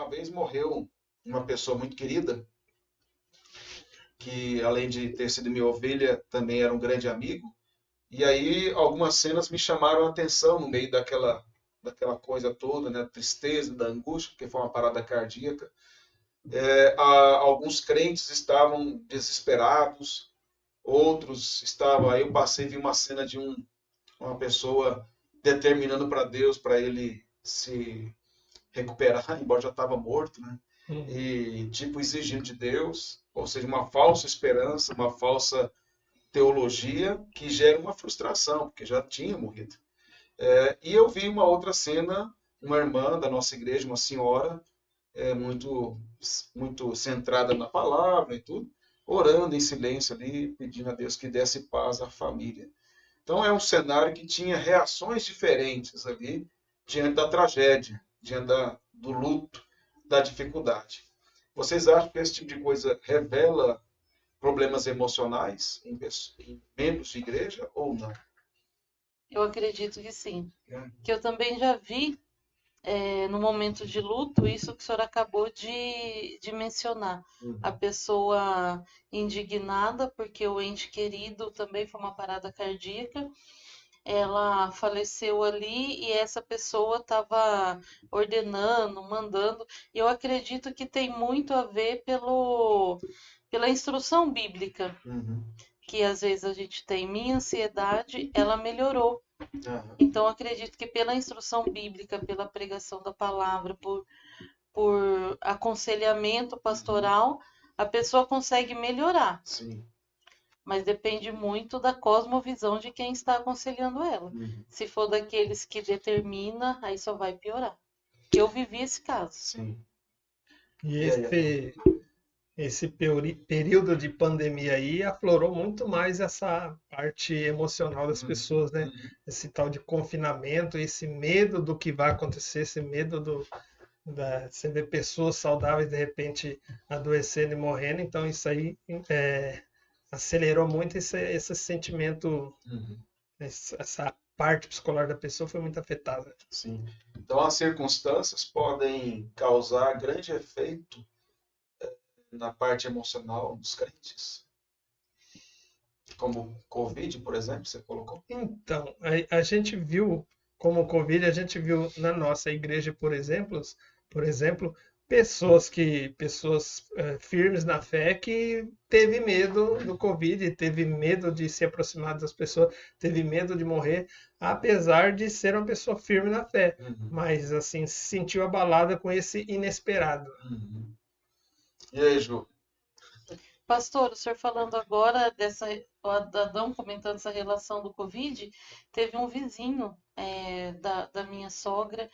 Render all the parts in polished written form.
uma vez morreu uma pessoa muito querida, que além de ter sido minha ovelha, também era um grande amigo. E aí algumas cenas me chamaram a atenção no meio daquela coisa toda, né? Tristeza, da angústia, porque foi uma parada cardíaca. Alguns crentes estavam desesperados, outros estavam. Aí eu passei e vi uma cena de uma pessoa determinando para Deus para ele se recuperar, embora já estava morto, né? E tipo exigindo de Deus, ou seja, uma falsa esperança, uma falsa teologia que gera uma frustração, porque já tinha morrido. E eu vi uma outra cena, uma irmã da nossa igreja, uma senhora, muito, muito centrada na palavra e tudo, orando em silêncio ali, pedindo a Deus que desse paz à família. Então é um cenário que tinha reações diferentes ali diante da tragédia, diante do luto, da dificuldade. Vocês acham que esse tipo de coisa revela problemas emocionais em membros de igreja ou não? Eu acredito que sim. Que eu também já vi no momento de luto, isso que o senhor acabou de mencionar. A pessoa indignada porque o ente querido também foi uma parada cardíaca, ela faleceu ali e essa pessoa estava ordenando, mandando. E eu acredito que tem muito a ver pela instrução bíblica, que às vezes a gente tem. Minha ansiedade, ela melhorou. Então, acredito que pela instrução bíblica, pela pregação da palavra, por aconselhamento pastoral, a pessoa consegue melhorar. Sim. Mas depende muito da cosmovisão de quem está aconselhando ela. Se for daqueles que determina, aí só vai piorar. Eu vivi esse caso. Sim. E esse período de pandemia aí aflorou muito mais essa parte emocional das pessoas, né? Esse tal de confinamento, esse medo do que vai acontecer, esse medo você ver pessoas saudáveis de repente adoecendo e morrendo, então isso aí acelerou muito esse sentimento, essa parte psicológica da pessoa foi muito afetada. Sim. Então as circunstâncias podem causar grande efeito na parte emocional dos crentes. Como Covid, por exemplo, você colocou? Então, a gente viu, como o Covid, a gente viu na nossa igreja, por exemplo, pessoas firmes na fé que teve medo do Covid, teve medo de se aproximar das pessoas, teve medo de morrer, apesar de ser uma pessoa firme na fé. Mas, assim, se sentiu abalada com esse inesperado. E aí, Ju? Pastor, o senhor falando agora o Adão comentando essa relação do Covid, teve um vizinho da minha sogra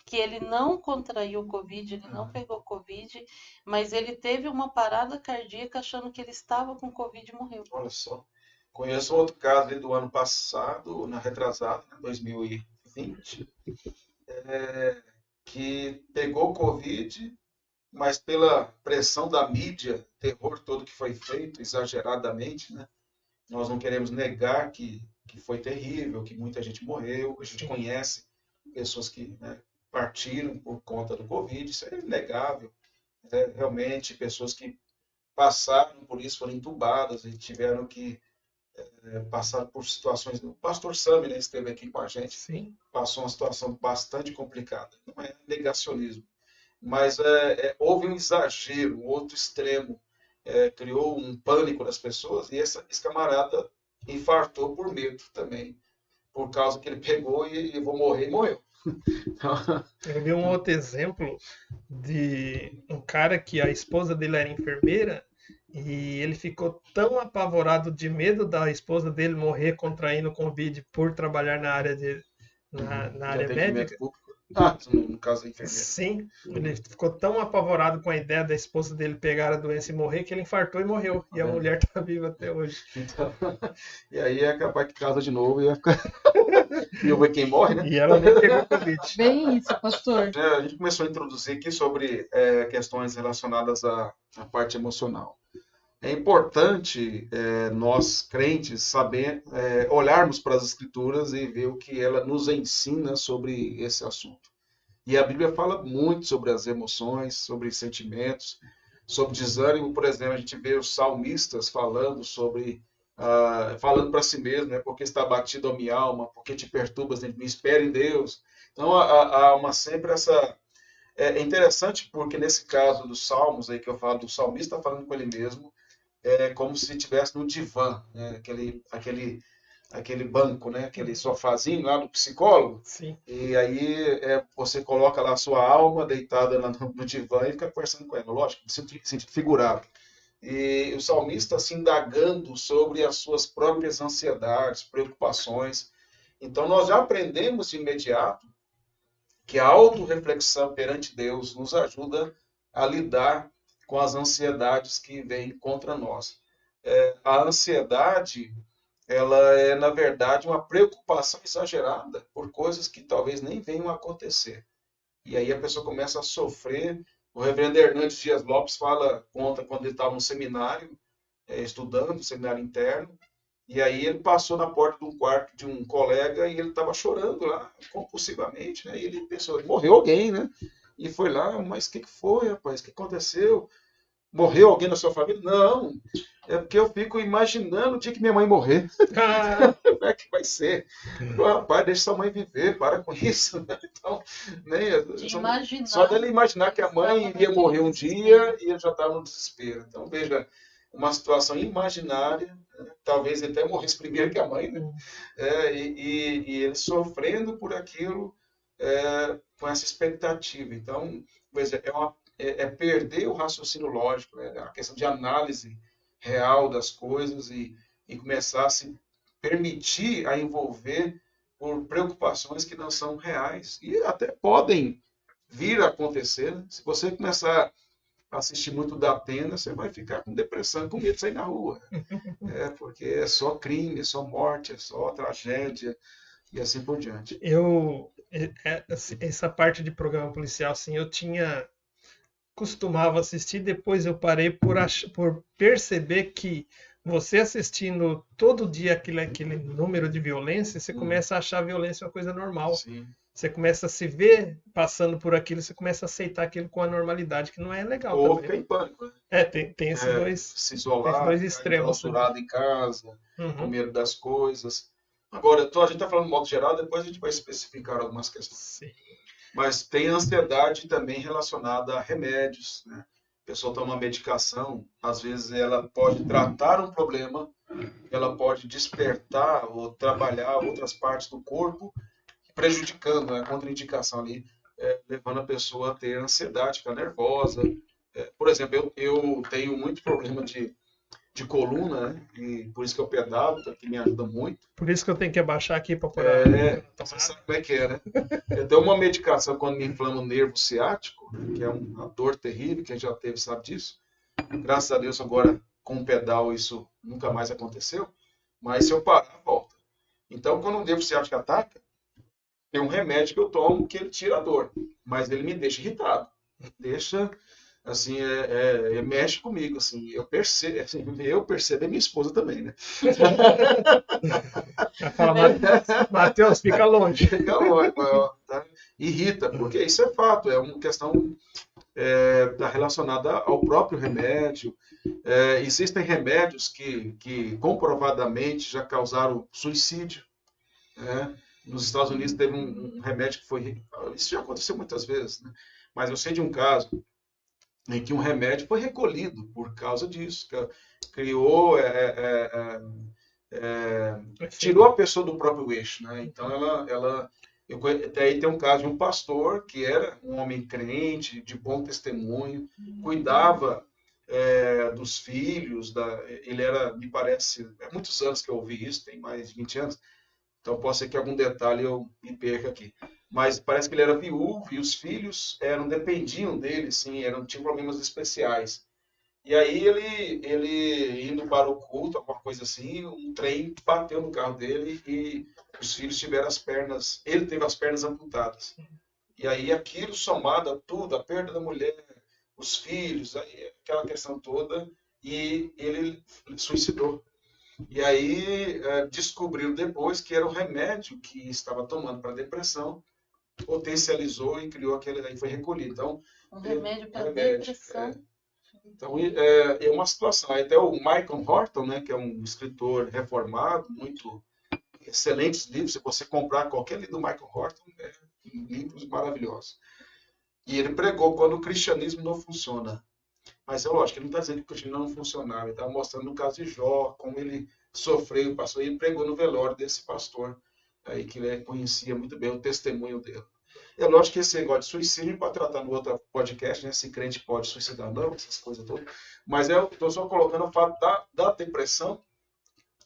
que ele não contraiu o Covid, ele não pegou Covid, mas ele teve uma parada cardíaca achando que ele estava com Covid e morreu. Olha só. Conheço outro caso ali do ano passado, retrasado, 2020, que pegou Covid, mas pela pressão da mídia, terror todo que foi feito, exageradamente, né? Nós não queremos negar que foi terrível, que muita gente morreu, a gente conhece pessoas que, né, partiram por conta do Covid, isso é inegável. Realmente, pessoas que passaram por isso, foram entubadas e tiveram que passar por situações. O pastor Sami, né, esteve aqui com a gente, Sim. Passou uma situação bastante complicada. Não é negacionismo, mas houve um exagero, um outro extremo, criou um pânico nas pessoas e esse camarada infartou por medo também, por causa que ele pegou e vou morrer e morreu. Eu vi um outro exemplo de um cara que a esposa dele era enfermeira e ele ficou tão apavorado de medo da esposa dele morrer contraindo Covid por trabalhar na área na área médica. No caso da enfermeira. Sim, ele ficou tão apavorado com a ideia da esposa dele pegar a doença e morrer que ele infartou e morreu. E a mulher está viva até hoje. Então, e aí é capaz que casa de novo e vai ficar. E eu ver quem morre, né? E ela nem pegou Covid. Bem isso, pastor. A gente começou a introduzir aqui sobre questões relacionadas à parte emocional. É importante nós, crentes, olharmos para as Escrituras e ver o que ela nos ensina sobre esse assunto. E a Bíblia fala muito sobre as emoções, sobre sentimentos, sobre desânimo. Por exemplo, a gente vê os salmistas falando sobre, falando para si mesmo, né? Porque está abatido a minha alma, porque te perturbas, me espera em Deus. Então há uma sempre essa. É interessante porque nesse caso dos salmos aí que eu falo, do salmista falando com ele mesmo, é como se estivesse num divã, né? Aquele banco, né? Aquele sofazinho lá do psicólogo. Sim. E aí você coloca lá a sua alma deitada lá no divã e fica conversando com ela. Lógico, sentido figurado. E o salmista se indagando sobre as suas próprias ansiedades, preocupações. Então nós já aprendemos de imediato que a autorreflexão perante Deus nos ajuda a lidar com as ansiedades que vêm contra nós. A ansiedade, ela é, na verdade, uma preocupação exagerada por coisas que talvez nem venham a acontecer. E aí a pessoa começa a sofrer. O reverendo Hernandes Dias Lopes conta quando ele estava no seminário, estudando, seminário interno, e aí ele passou na porta de um quarto de um colega e ele estava chorando lá, compulsivamente, né? E ele pensou, morreu alguém, né? E foi lá, mas o que foi, rapaz? O que aconteceu? Morreu alguém na sua família? Não, é porque eu fico imaginando o dia que minha mãe morrer. Como é que vai ser? Rapaz, deixa sua mãe viver, para com isso. Então, só dele imaginar que a mãe iria morrer um dia e ele já estava no desespero. Então, veja, uma situação imaginária, né? Talvez ele até morresse primeiro que a mãe, né? E ele sofrendo por aquilo, com essa expectativa. Então, é perder o raciocínio lógico, né? A questão de análise real das coisas e começar a se permitir a envolver por preocupações que não são reais e até podem vir a acontecer. Né? Se você começar a assistir muito da Atena, você vai ficar com depressão, com medo de sair na rua. Porque é só crime, é só morte, é só tragédia e assim por diante. Essa parte de programa policial, assim, costumava assistir, depois eu parei por perceber que você assistindo todo dia aquele número de violência, você começa a achar a violência uma coisa normal. Sim. Você começa a se ver passando por aquilo, você começa a aceitar aquilo com a normalidade, que não é legal Ou também. fica em pânico. Né? Tem esses dois, se isolar, dois extremos. Clausurado em casa, com medo das coisas. Agora, a gente está falando de modo geral, depois a gente vai especificar algumas questões. Sim. Mas tem ansiedade também relacionada a remédios, né? A pessoa toma uma medicação, às vezes ela pode tratar um problema, ela pode despertar ou trabalhar outras partes do corpo, prejudicando, né? A contraindicação ali, levando a pessoa a ter ansiedade, ficar nervosa. Por exemplo, eu tenho muito problema de coluna, né? E por isso que eu pedalo, que me ajuda muito. Por isso que eu tenho que abaixar aqui para pôr você sabe como é que é, né? Eu tenho uma medicação quando me inflama o nervo ciático, que é uma dor terrível, quem já teve sabe disso. Graças a Deus agora com o pedal isso nunca mais aconteceu, mas se eu parar, volta. Então quando o nervo ciático ataca, tem um remédio que eu tomo que ele tira a dor, mas ele me deixa irritado. Deixa, assim, mexe comigo, assim, eu percebo e minha esposa também, né? Matheus, fica longe. Fica longe, tá? Irrita, porque isso é fato, é uma questão relacionada ao próprio remédio. Existem remédios que comprovadamente já causaram suicídio, né? Nos Estados Unidos teve um remédio que foi... Isso já aconteceu muitas vezes, né? Mas eu sei de um caso em que um remédio foi recolhido por causa disso. Criou... tirou a pessoa do próprio eixo, né? Então daí tem um caso de um pastor que era um homem crente, de bom testemunho, cuidava dos filhos, ele era, me parece, muitos anos que eu ouvi isso, tem mais de 20 anos, então pode ser que algum detalhe eu me perca aqui. Mas parece que ele era viúvo e os filhos dependiam dele, sim, tinham problemas especiais. E aí ele indo para o culto, alguma coisa assim, um trem bateu no carro dele e os filhos tiveram ele teve as pernas amputadas. E aí aquilo somado a tudo, a perda da mulher, os filhos, aí, aquela questão toda, e ele suicidou. E aí descobriram depois que era o remédio que estava tomando para depressão potencializou e criou aquele, aí foi recolhido. Então, Um remédio para remédio, depressão. Então, é uma situação. Até o Michael Horton, né, que é um escritor reformado, muito excelentes livros. Se você comprar qualquer livro do Michael Horton, livros maravilhosos. E ele pregou quando o cristianismo não funciona. Mas é lógico, ele não está dizendo que o cristianismo não funcionava. Ele está mostrando no caso de Jó, como ele sofreu, passou, e ele pregou no velório desse pastor, aí que ele conhecia muito bem o testemunho dele. É lógico que esse negócio de suicídio pode tratar no outro podcast, né? Se crente pode suicidar, não, essas coisas todas. Mas eu estou só colocando o fato da depressão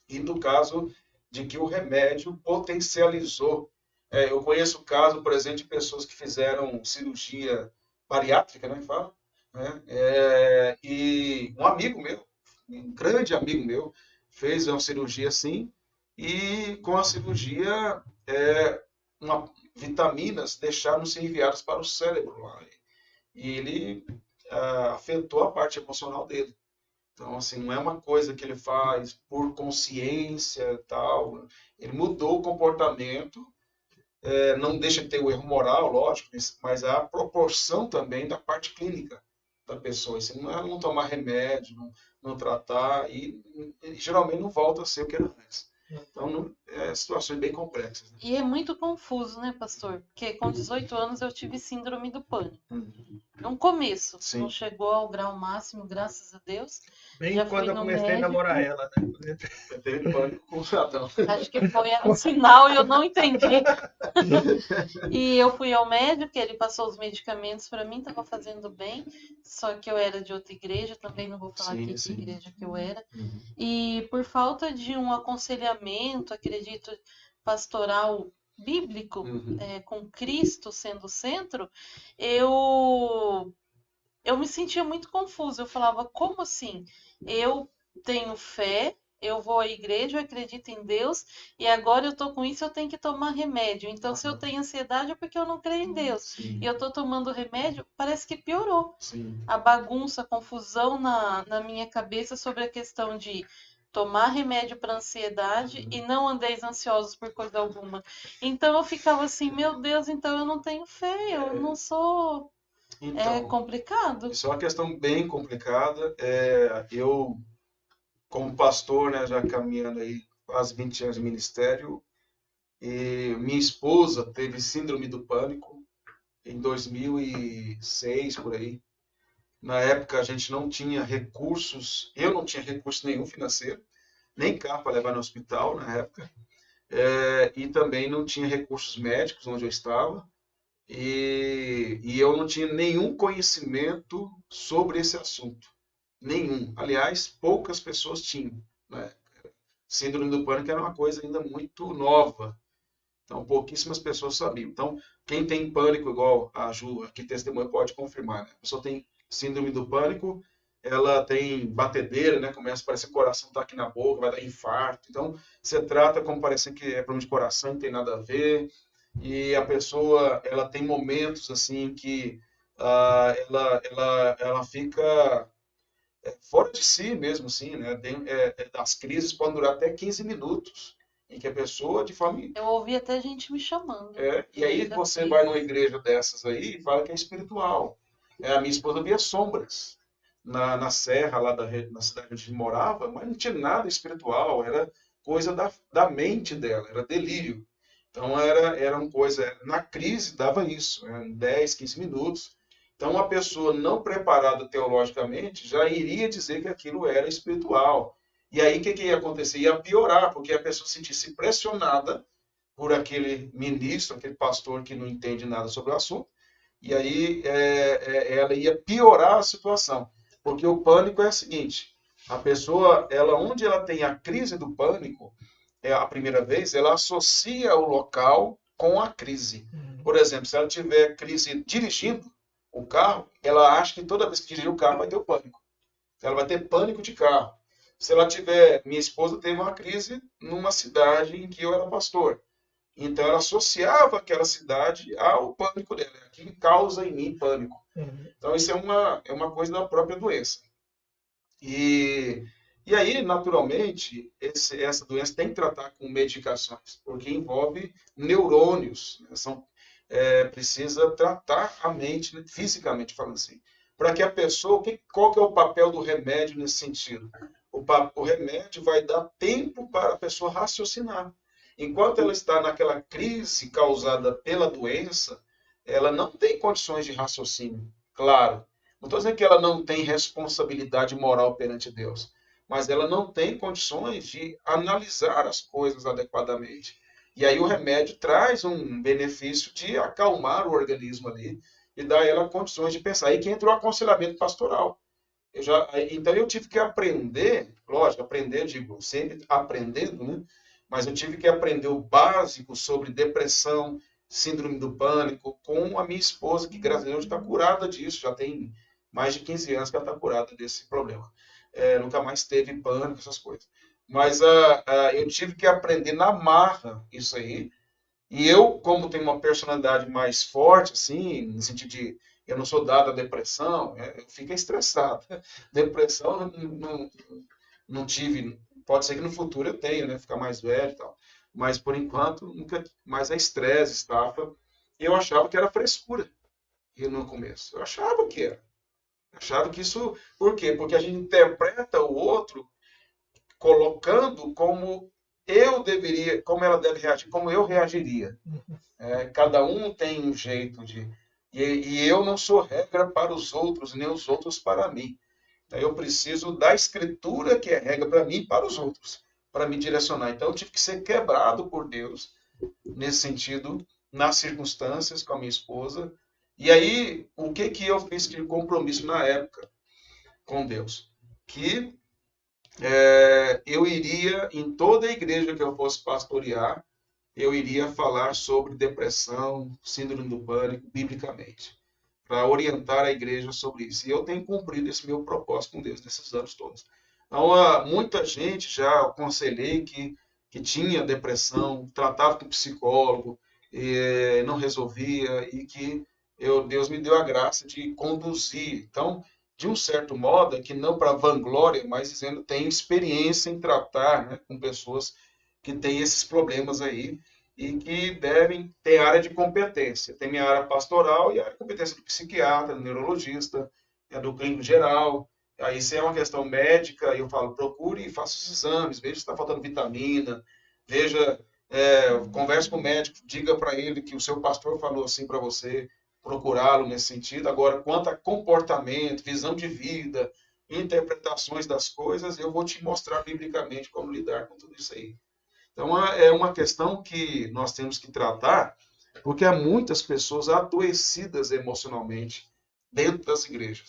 e do caso de que o remédio potencializou. Eu conheço o caso, por exemplo, de pessoas que fizeram cirurgia bariátrica, né? Fala, né? E um amigo meu, um grande amigo meu, fez uma cirurgia assim, e com a cirurgia, vitaminas deixaram de ser enviadas para o cérebro lá. E ele afetou a parte emocional dele. Então, assim, não é uma coisa que ele faz por consciência e tal. Ele mudou o comportamento, não deixa de ter o erro moral, lógico, mas a proporção também da parte clínica da pessoa. Assim, não é não tomar remédio, não tratar, e geralmente não volta a ser o que era antes. Então, situações bem complexas. Né? E é muito confuso, né, pastor? Porque com 18 anos eu tive síndrome do pânico. No começo, Sim. não chegou ao grau máximo, graças a Deus. Bem Já quando fui eu no comecei a médico. namorar ela, né? Eu tenho pânico com o Adão. Acho que foi um sinal e eu não entendi. E eu fui ao médico, ele passou os medicamentos para mim, estava fazendo bem, só que eu era de outra igreja, também não vou falar Sim, aqui sim. que igreja que eu era. Uhum. E por falta de um aconselhamento, acredito, pastoral bíblico, Uhum. com Cristo sendo o centro, eu me sentia muito confusa. Eu falava, como assim? Eu tenho fé, eu vou à igreja, eu acredito em Deus, e agora eu tô com isso, eu tenho que tomar remédio. Então, se eu tenho ansiedade, é porque eu não creio em Deus. Sim. E eu tô tomando remédio, parece que piorou. Sim. A bagunça, a confusão na minha cabeça sobre a questão de tomar remédio para ansiedade e não andeis ansiosos por coisa alguma. Então eu ficava assim, meu Deus, então eu não tenho fé, eu não sou. É Então, complicado. isso é uma questão bem complicada. Eu, como pastor, né, já caminhando aí quase 20 anos de ministério, e minha esposa teve síndrome do pânico em 2006, por aí. Na época a gente não tinha recursos, eu não tinha recurso nenhum financeiro, nem carro para levar no hospital na época, e também não tinha recursos médicos onde eu estava. E eu não tinha nenhum conhecimento sobre esse assunto. Nenhum. Aliás, poucas pessoas tinham. Né? Síndrome do pânico era uma coisa ainda muito nova. Então, pouquíssimas pessoas sabiam. Então, quem tem pânico, igual a Ju aqui testemunha, pode confirmar. Né? A pessoa tem síndrome do pânico, ela tem batedeira, né? Começa a parecer que o coração está aqui na boca, vai dar infarto. Então, você trata como parecendo que é problema de coração, não tem nada a ver. E a pessoa, ela tem momentos assim que ela fica fora de si mesmo, assim, né? As crises podem durar até 15 minutos, em que a pessoa, de forma... Eu ouvi até gente me chamando. E aí você vai numa igreja dessas aí e fala que é espiritual. A minha esposa via sombras na serra lá na cidade onde morava, mas não tinha nada espiritual, era coisa da mente dela, era delírio. Então era uma coisa, na crise dava isso, 10, 15 minutos. Então uma pessoa não preparada teologicamente já iria dizer que aquilo era espiritual. E aí o que ia acontecer? Ia piorar, porque a pessoa se sentisse pressionada por aquele ministro, aquele pastor que não entende nada sobre o assunto, e aí ela ia piorar a situação. Porque o pânico é o seguinte, a pessoa, onde ela tem a crise do pânico, a primeira vez, ela associa o local com a crise. Por exemplo, se ela tiver crise dirigindo o carro, ela acha que toda vez que dirigir o carro vai ter o pânico. Ela vai ter pânico de carro. Se ela tiver... Minha esposa teve uma crise numa cidade em que eu era pastor. Então ela associava aquela cidade ao pânico dela. Aquilo causa em mim pânico. Então isso é uma coisa da própria doença. E aí, naturalmente, essa doença tem que tratar com medicações, porque envolve neurônios. Né? precisa tratar a mente, né, fisicamente falando assim, para que a pessoa, qual que é o papel do remédio nesse sentido? O remédio vai dar tempo para a pessoa raciocinar. Enquanto ela está naquela crise causada pela doença, ela não tem condições de raciocínio, claro. Não estou dizendo que ela não tem responsabilidade moral perante Deus, mas ela não tem condições de analisar as coisas adequadamente. E aí o remédio traz um benefício de acalmar o organismo ali e dar a ela condições de pensar. Aí que entra o aconselhamento pastoral. Então eu tive que aprender, lógico, aprender, digo, sempre aprendendo, né? Mas eu tive que aprender o básico sobre depressão, síndrome do pânico, com a minha esposa, que graças a Deus está curada disso, já tem mais de 15 anos que ela está curada desse problema. Nunca mais teve pânico, essas coisas. Mas eu tive que aprender na marra isso aí. E eu, como tenho uma personalidade mais forte, assim, no sentido de eu não sou dado à depressão, eu fico estressado. Depressão não tive, pode ser que no futuro eu tenha, né, ficar mais velho e tal. Mas por enquanto, nunca, mais é estresse, estafa. Eu achava que era frescura no começo. Eu achava que era. Achava que isso. Por quê? Porque a gente interpreta o outro colocando como eu deveria, como ela deve reagir, como eu reagiria. Cada um tem um jeito de. E eu não sou regra para os outros, nem os outros para mim. Então, eu preciso da escritura, que é regra para mim e para os outros, para me direcionar. Então, eu tive que ser quebrado por Deus, nesse sentido, nas circunstâncias com a minha esposa. E aí, o que eu fiz de compromisso na época com Deus? Que eu iria, em toda a igreja que eu fosse pastorear, eu iria falar sobre depressão, síndrome do pânico, biblicamente, para orientar a igreja sobre isso. E eu tenho cumprido esse meu propósito com Deus nesses anos todos. Então, muita gente já aconselhei que tinha depressão, tratava com psicólogo, não resolvia, e que Deus me deu a graça de conduzir. Então, de um certo modo, que não para vanglória, mas dizendo tem experiência em tratar, né, com pessoas que têm esses problemas aí e que devem ter área de competência. Tem minha área pastoral e a área de competência do psiquiatra, do neurologista, do clínico geral. Aí, se é uma questão médica, eu falo, procure e faça os exames, veja se está faltando vitamina, veja, converse com o médico, diga para ele que o seu pastor falou assim para você, procurá-lo nesse sentido. Agora, quanto a comportamento, visão de vida, interpretações das coisas, eu vou te mostrar biblicamente como lidar com tudo isso aí. Então, é uma questão que nós temos que tratar, porque há muitas pessoas adoecidas emocionalmente dentro das igrejas.